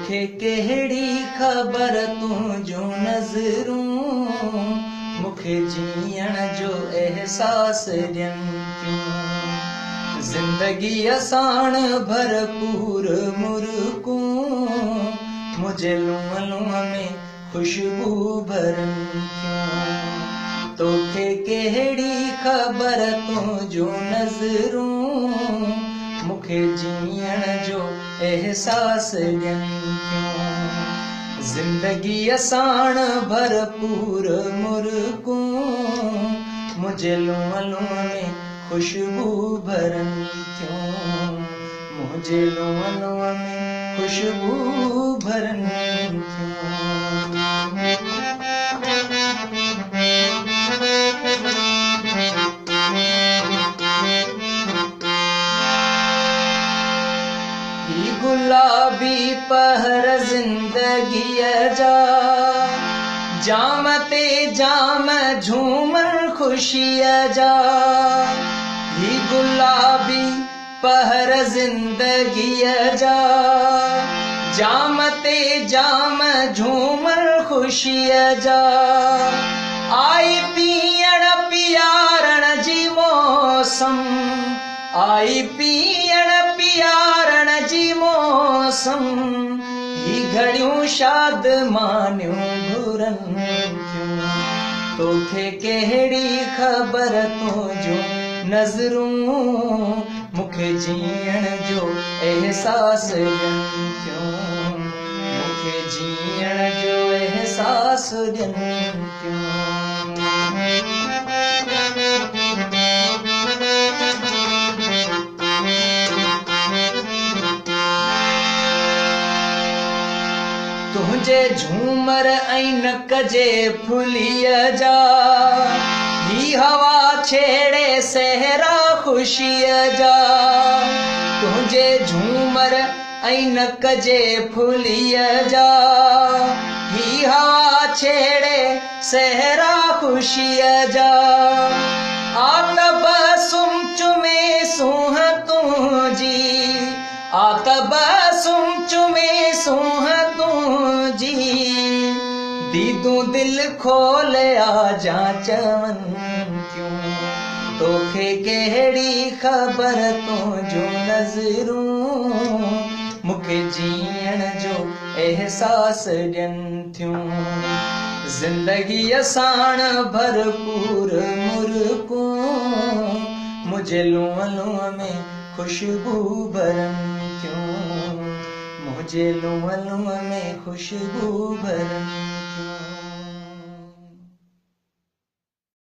खे कहिड़ी ख़बर तुंहिंजूं नज़रूं मूंखे जीअण जो एहसास ॾियनि थियूं। ज़िंदगीअ साण भरपूर मुर्कूं मुंहिंजे लूंहं लूंहं में खुशबू भरनि थियूं। तोखे कहिड़ी ख़बर तुंहिंजूं नज़रूं मूंखे जीअण जो एहसास ॾियनि थियूं। ज़िंदगीअ साण भरपूर मुर्कूं मुंहिंजे लूंहं लूंहं में खुशबू भरनि थियूं। मुंहिंजे लूंहं लूंहं में खुशबू भरनि थियूं। गुलाबी पहर ज़िंदगीअ जा जाम ते जाम झूमर ख़ुशीअ जा। ही गुलाबी पहर ज़िंदगीअ जा जाम ते जाम झूमर ख़ुशीअ जा। आई पीअण पियारण जी मौसम आई पीअण पियारण जी मौसम ही घड़ियूं शादमानियूं घुरनि थियूं। तोखे कहिड़ी ख़बर तुंहिंजूं नज़रूं मूंखे जीअण जो एहसास ॾियनि थियूं। मूंखे जीअण जो एहसास ॾियनि थियूं। तुंहिंजे झूमर ऐं नक जे फुलीअ जा ही हवा छेड़े सहरा ख़ुशीअ जा। तुंहिंजे झूमर ऐं नक जे फुलीअ जा ही हवा छेड़े सहरा ख़ुशीअ जा। आतबसुम चुमे सूंह तुंहिंजी आतबसुम चुमे सूंह तुंहिंजी दीदूं दिलि खोले आजा चवनि थियूं। तोखे कहिड़ी ख़बर तुंहिंजूं नज़रूं मूंखे जीअण जो एहसास ॾियनि थियूं। ज़िंदगीअ साण भरपूर मुर्कूं मुंहिंजे लूंहं लूंहं में खुशबू भरनि थियूं। मुंहिंजे लूंहं लूंहं में खुशबू भरनि